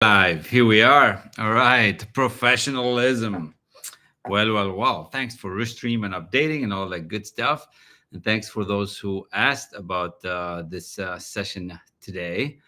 Live. Here we are. All right. Professionalism. Well. Thanks for restream and updating and all that good stuff. And thanks for those who asked about this session today.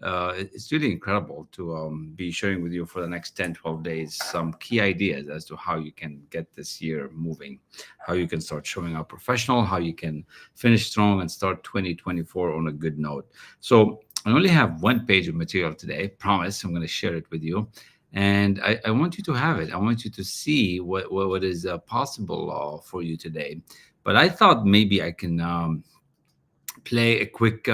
It's really incredible to be sharing with you for the next 10, 12 days some key ideas as to how you can get this year moving, how you can start showing up professional, how you can finish strong and start 2024 on a good note. So, I only have one page of material today. Promise, I'm going to share it with you, and I want you to have it. I want you to see what is possible for you today. But I thought maybe I can play a quick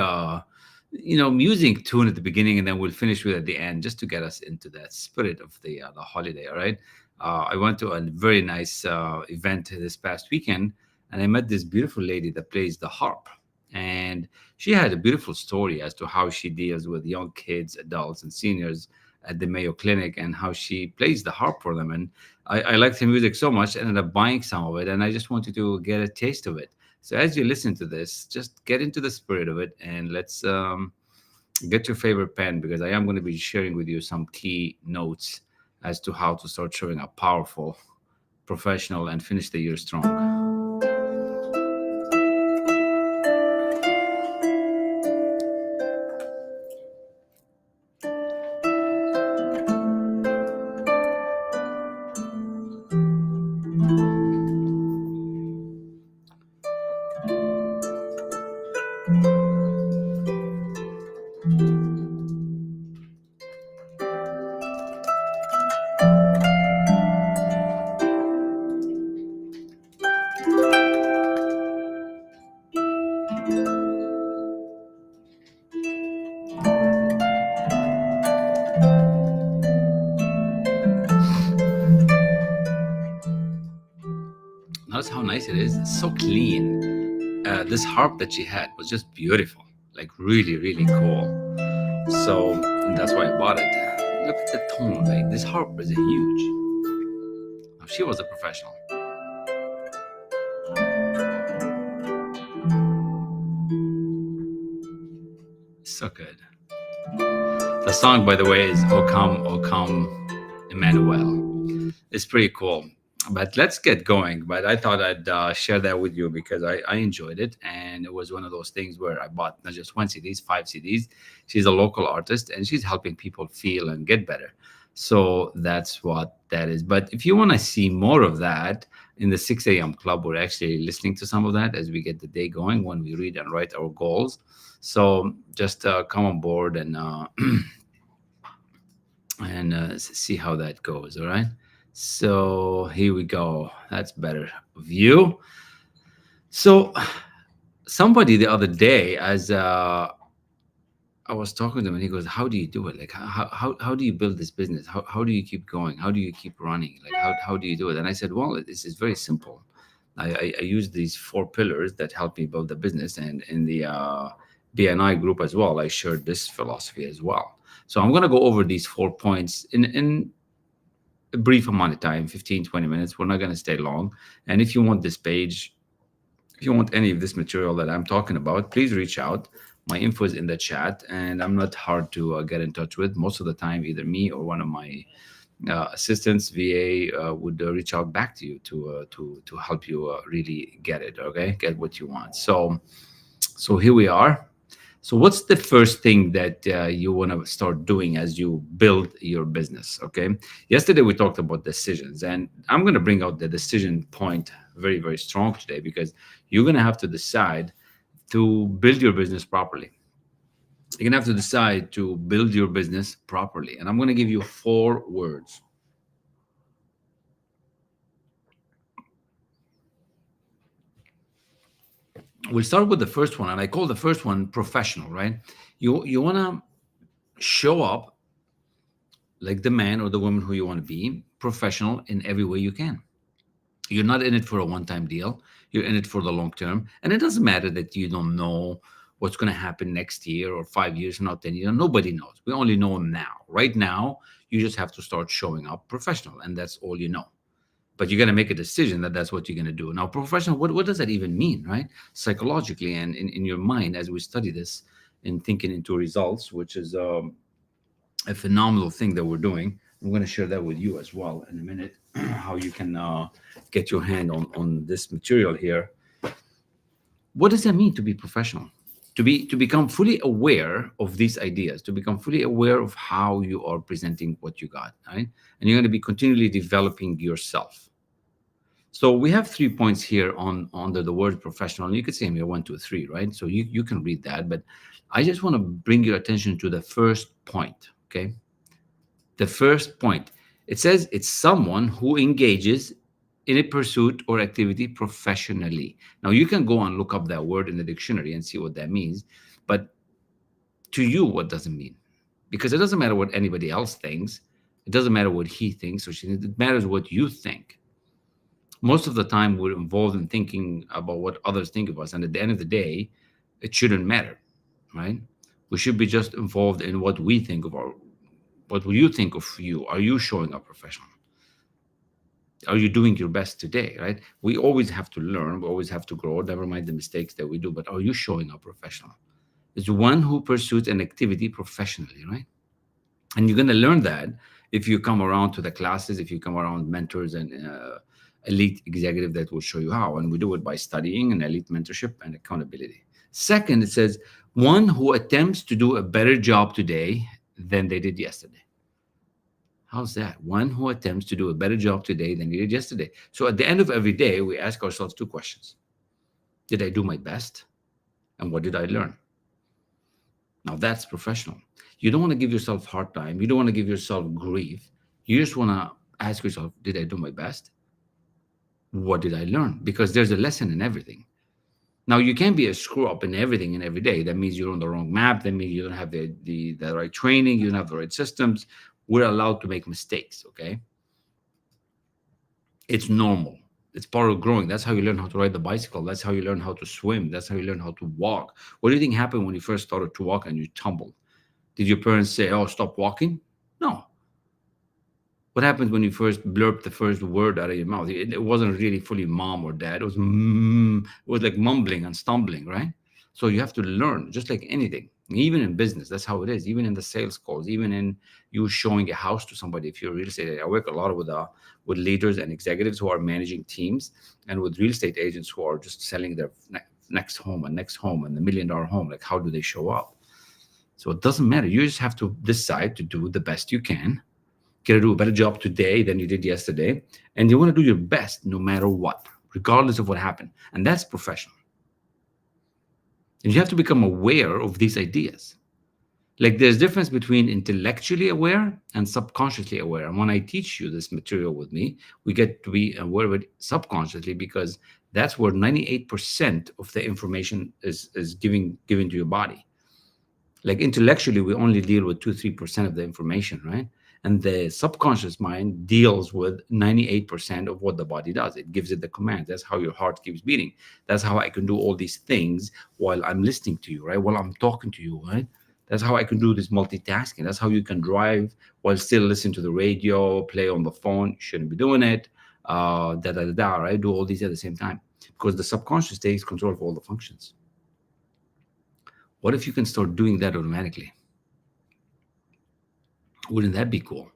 music tune at the beginning, and then we'll finish with at the end, just to get us into that spirit of the holiday. All right. I went to a very nice event this past weekend, and I met this beautiful lady that plays the harp, and she had a beautiful story as to how she deals with young kids, adults, and seniors at the Mayo Clinic, and how she plays the harp for them. And I liked her music so much, I ended up buying some of it, and I just wanted to get a taste of it. So as you listen to this, just get into the spirit of it, and let's get your favorite pen, because I am going to be sharing with you some key notes as to how to start showing up powerful, professional, and finish the year strong. Notice how nice it is. It's so clean. This harp that she had was just beautiful, like really, really cool. So that's why I bought it. Look at the tone. Like, this harp is huge. Now, she was a professional. So good. The song, by the way, is O Come, Emmanuel. It's pretty cool. But let's get going. But I thought I'd share that with you, because I enjoyed it. And it was one of those things where I bought not just one CDs, five CDs. She's a local artist, and she's helping people feel and get better. So that's what that is. But if you want to see more of that, in the 6 a.m. club, we're actually listening to some of that as we get the day going, when we read and write our goals. So just come on board and see how that goes. All right. So here we go. That's better view. So somebody the other day, as I was talking to him, and he goes, "How do you do it? Like, how do you build this business? How do you keep going? How do you keep running? Like, how do you do it?" And I said, "Well, this is very simple. I use these four pillars that help me build the business, and in the BNI group as well, I shared this philosophy as well. So I'm going to go over these 4 points in a brief amount of time, 15, 20 minutes. We're not going to stay long. And if you want this page, if you want any of this material that I'm talking about, please reach out. My info is in the chat, and I'm not hard to get in touch with. Most of the time, either me or one of my assistants, VA, would reach out back to you to help you really get it. Okay, get what you want. So here we are. So what's the first thing that you want to start doing as you build your business? Okay. Yesterday we talked about decisions, and I'm going to bring out the decision point very, very strong today, because you're going to have to decide to build your business properly. You're going to have to decide to build your business properly. And I'm going to give you 4 words. We'll start with the first one, and I call the first one professional, right? You want to show up like the man or the woman who you want to be, professional in every way you can. You're not in it for a one-time deal. You're in it for the long term. And it doesn't matter that you don't know what's going to happen next year or 5 years from now, 10 years. Nobody knows. We only know now. Right now, you just have to start showing up professional, and that's all you know. But you're going to make a decision that that's what you're going to do. Now, professional, what does that even mean, right? Psychologically and in your mind, as we study this in thinking into results, which is a phenomenal thing that we're doing. I'm going to share that with you as well in a minute, how you can get your hand on this material here. What does that mean to be professional? To become fully aware of these ideas, to become fully aware of how you are presenting what you got, right? And you're going to be continually developing yourself. So we have 3 points here on under the word professional. You could say here 1, 2, 3, right? So you can read that, but I just want to bring your attention to the first point. Okay, the first point. It says it's someone who engages in a pursuit or activity professionally. Now you can go and look up that word in the dictionary and see what that means, but to you, what does it mean? Because it doesn't matter what anybody else thinks. It doesn't matter what he thinks or she thinks. It matters what you think. Most of the time we're involved in thinking about what others think of us, and at the end of the day it shouldn't matter, right? We should be just involved in what we think of our what will you think of you. Are you showing up professional? Are you doing your best today, right? We always have to learn, we always have to grow, never mind the mistakes that we do, but are you showing up professional? It's one who pursues an activity professionally, right? And you're going to learn that if you come around to the classes, if you come around mentors and elite executive that will show you how. And we do it by studying and elite mentorship and accountability. Second, it says one who attempts to do a better job today than they did yesterday. How's that? One who attempts to do a better job today than they did yesterday. So at the end of every day, we ask ourselves 2 questions. Did I do my best? And what did I learn? Now that's professional. You don't want to give yourself hard time. You don't want to give yourself grief. You just want to ask yourself, did I do my best? What did I learn? Because there's a lesson in everything. Now you can't be a screw up in everything and every day. That means you're on the wrong map. That means you don't have the right training. You don't have the right systems. We're allowed to make mistakes, okay? It's normal. It's part of growing. That's how you learn how to ride the bicycle. That's how you learn how to swim. That's how you learn how to walk. What do you think happened when you first started to walk and you tumbled? Did your parents say, oh, stop walking? No. What happens when you first blurb the first word out of your mouth? It wasn't really fully mom or dad. It was like mumbling and stumbling, right? So you have to learn, just like anything. Even in business, that's how it is. Even in the sales calls, even in you showing a house to somebody. If you're a real estate agent, I work a lot with leaders and executives who are managing teams, and with real estate agents who are just selling their next home and the $1 million home. Like, how do they show up? So it doesn't matter. You just have to decide to do the best you can. Get to do a better job today than you did yesterday. And you want to do your best no matter what, regardless of what happened. And that's professional. And you have to become aware of these ideas. Like, there's difference between intellectually aware and subconsciously aware. And when I teach you this material with me, we get to be aware of it subconsciously, because that's where 98% of the information is given to your body. Like, intellectually, we only deal with 2-3% of the information, right? And the subconscious mind deals with 98% of what the body does. It gives it the command. That's how your heart keeps beating. That's how I can do all these things while I'm listening to you, right? While I'm talking to you, right? That's how I can do this multitasking. That's how you can drive while still listen to the radio, play on the phone. You shouldn't be doing it. Right? Do all these at the same time, because the subconscious takes control of all the functions. What if you can start doing that automatically? Wouldn't that be cool?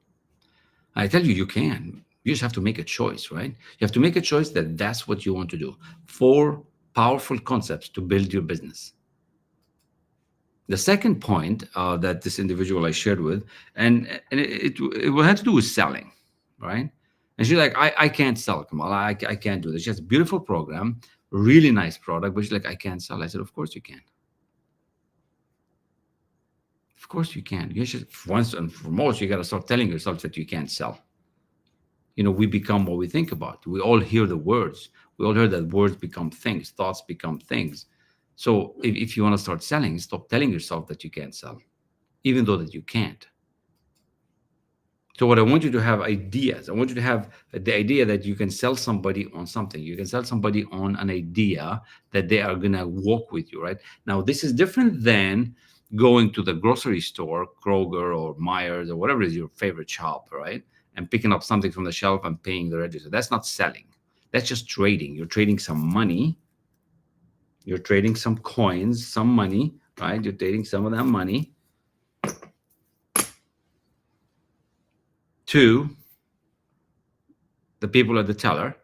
I tell you, you can. You just have to make a choice, right? You have to make a choice that that's what you want to do. 4 powerful concepts to build your business. The second point that this individual I shared with, and it had to do with selling, right? And she's like, I can't sell, Kamal. I can't do this. She has a beautiful program, really nice product, but she's like, I can't sell. I said, of course you can. Of course you can. You should, once and foremost, you got to start telling yourself that you can't sell. You know, we become what we think about. We all hear the words. We all hear that words become things, thoughts become things. So if you want to start selling, stop telling yourself that you can't sell, even though that you can't. So what I want you to have ideas. I want you to have the idea that you can sell somebody on something. You can sell somebody on an idea that they are going to walk with you, right? Now, this is different than going to the grocery store, Kroger or Myers or whatever is your favorite shop, right? And picking up something from the shelf and paying the register. That's not selling. That's just trading. You're trading some money. You're trading some coins, some money, right? You're trading some of that money to the people at the teller,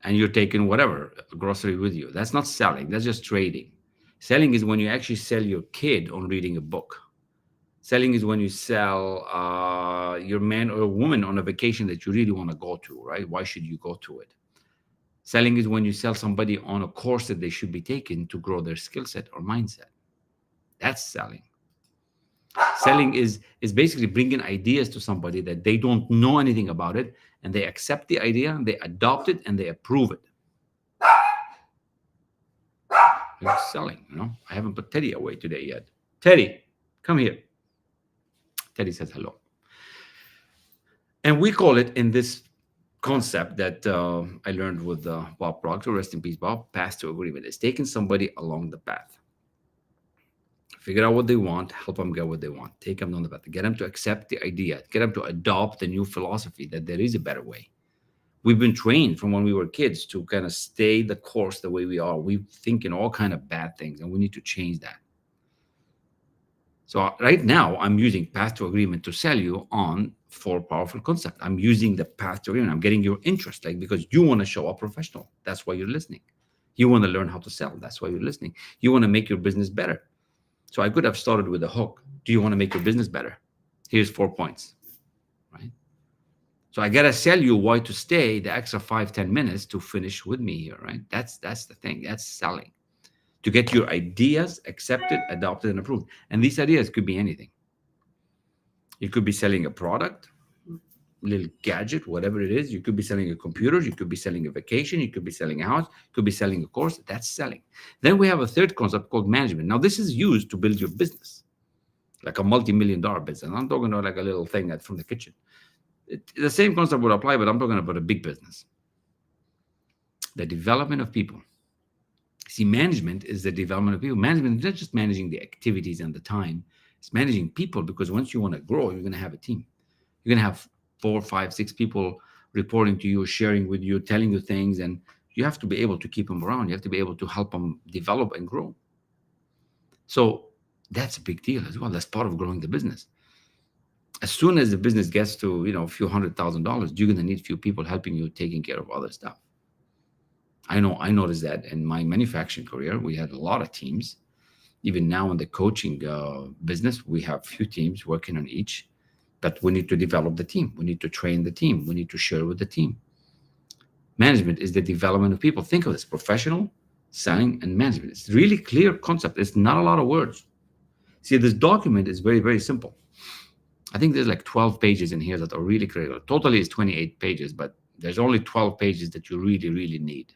and you're taking whatever grocery with you. That's not selling. That's just trading. Selling is when you actually sell your kid on reading a book. Selling is when you sell your man or woman on a vacation that you really want to go to, right? Why should you go to it? Selling is when you sell somebody on a course that they should be taking to grow their skill set or mindset. That's selling. Selling is basically bringing ideas to somebody that they don't know anything about it, and they accept the idea, they adopt it, and they approve it. You're selling, I haven't put Teddy away today yet. Teddy, come here. Teddy says hello. And we call it, in this concept that I learned with Bob Proctor, rest in peace, Bob, path to agreement. It's taking somebody along the path. Figure out what they want, help them get what they want, take them down the path, get them to accept the idea, get them to adopt the new philosophy that there is a better way. We've been trained from when we were kids to kind of stay the course the way we are. We think in all kind of bad things, and we need to change that. So right now, I'm using path to agreement to sell you on 4 powerful concepts. I'm using the path to agreement. I'm getting your interest, because you want to show up professional. That's why you're listening. You want to learn how to sell. That's why you're listening. You want to make your business better. So I could have started with a hook. Do you want to make your business better? Here's 4 points, right? So I got to sell you why to stay the extra 5-10 minutes to finish with me here, right? That's the thing. That's selling. To get your ideas accepted, adopted, and approved. And these ideas could be anything. You could be selling a product, little gadget, whatever it is. You could be selling a computer. You could be selling a vacation. You could be selling a house. You could be selling a course. That's selling. Then we have a third concept called management. Now, this is used to build your business, like a multi-million-dollar business. I'm talking about like a little thing from the kitchen. The same concept would apply, but I'm talking about a big business. The development of people. See, management is the development of people. Management is not just managing the activities and the time. It's managing people, because once you want to grow, you're going to have a team. You're going to have 4, 5, 6 people reporting to you, sharing with you, telling you things, and you have to be able to keep them around. You have to be able to help them develop and grow. So that's a big deal as well. That's part of growing the business. As soon as the business gets to, a few $100,000, you're going to need a few people helping you, taking care of other stuff. I noticed that in my manufacturing career, we had a lot of teams. Even now in the coaching business, we have a few teams working on each, but we need to develop the team. We need to train the team. We need to share with the team. Management is the development of people. Think of this: professional, selling, and management. It's a really clear concept. It's not a lot of words. See, this document is very, very simple. I think there's like 12 pages in here that are really critical. Totally is 28 pages, but there's only 12 pages that you really, really need.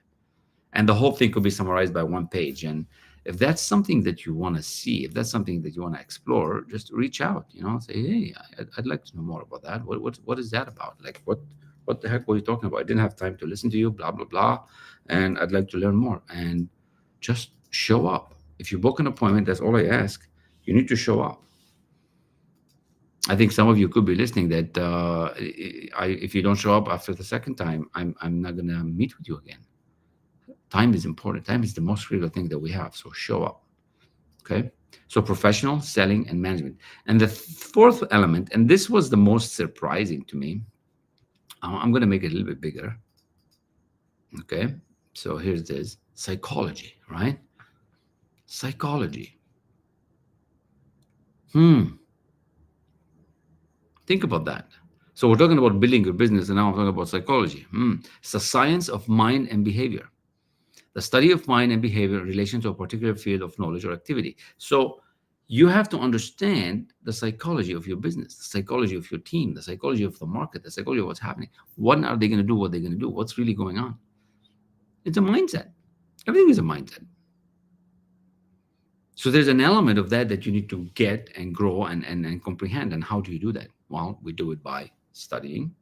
And the whole thing could be summarized by 1 page. And if that's something that you want to see, if that's something that you want to explore, just reach out, say, hey, I'd like to know more about that. What is that about? Like, what the heck were you talking about? I didn't have time to listen to you, blah, blah, blah. And I'd like to learn more. And just show up. If you book an appointment, that's all I ask. You need to show up. I think some of you could be listening that if you don't show up after the second time, I'm not going to meet with you again. Time is important. Time is the most critical thing that we have. So show up. Okay. So professional, selling, and management. And the fourth element, and this was the most surprising to me. I'm going to make it a little bit bigger. Okay. So here's this: psychology, right? Psychology. Think about that. So we're talking about building your business, and now I'm talking about psychology. It's the science of mind and behavior. The study of mind and behavior in relation to a particular field of knowledge or activity. So you have to understand the psychology of your business, the psychology of your team, the psychology of the market, the psychology of what's happening. What are they going to do? What they're going to do? What's really going on? It's a mindset. Everything is a mindset. So there's an element of that you need to get and grow and comprehend. And how do you do that? Well, we do it by studying,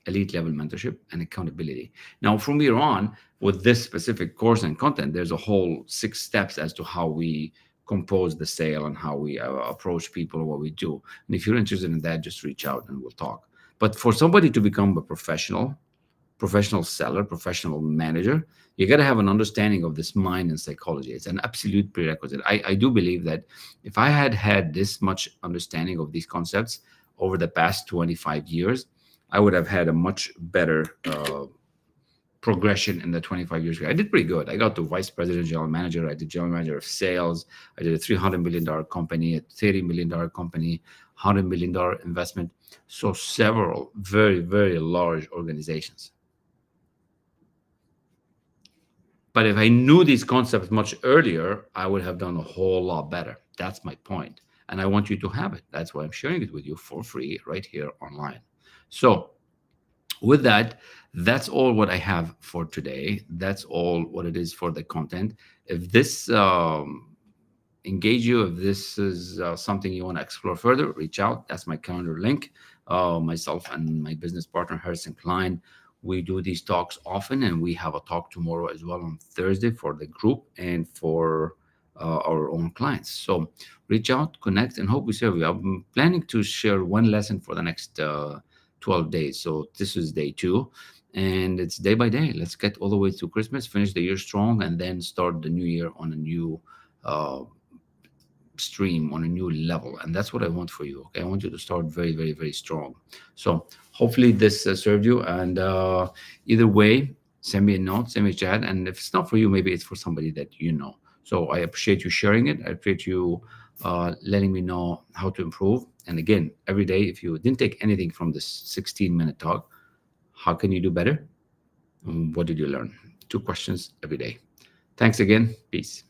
elite level mentorship, and accountability. Now, from here on, with this specific course and content, there's a whole 6 steps as to how we compose the sale and how we approach people and what we do. And if you're interested in that, just reach out and we'll talk. But for somebody to become a professional seller, professional manager, you got to have an understanding of this mind and psychology. It's an absolute prerequisite. I do believe that if I had this much understanding of these concepts over the past 25 years, I would have had a much better progression in the 25 years. I did pretty good. I got to vice president, general manager. I did general manager of sales. I did a $300 million company, a $30 million company, $100 million investment. So several very, very large organizations. But if I knew these concepts much earlier, I would have done a whole lot better. That's my point. And I want you to have it. That's why I'm sharing it with you for free right here online. So with that, that's all what I have for today. That's all what it is for the content. If this engage you, if this is something you want to explore further, reach out. That's my calendar link. Myself and my business partner Harrison Klein, we do these talks often, and we have a talk tomorrow as well on Thursday for the group and for our own clients. So reach out, connect, and hope we serve you. I'm planning to share one lesson for the next 12 days. So this is day 2, and it's day by day. Let's get all the way to Christmas, finish the year strong, and then start the new year on a new stream, on a new level. And that's what I want for you. Okay, I want you to start very, very, very strong. So hopefully this served you. And either way, send me a note, send me a chat. And if it's not for you, maybe it's for somebody that you know. So I appreciate you sharing it. I appreciate you letting me know how to improve. And again, every day, if you didn't take anything from this 16-minute talk, how can you do better? What did you learn? 2 questions every day. Thanks again. Peace.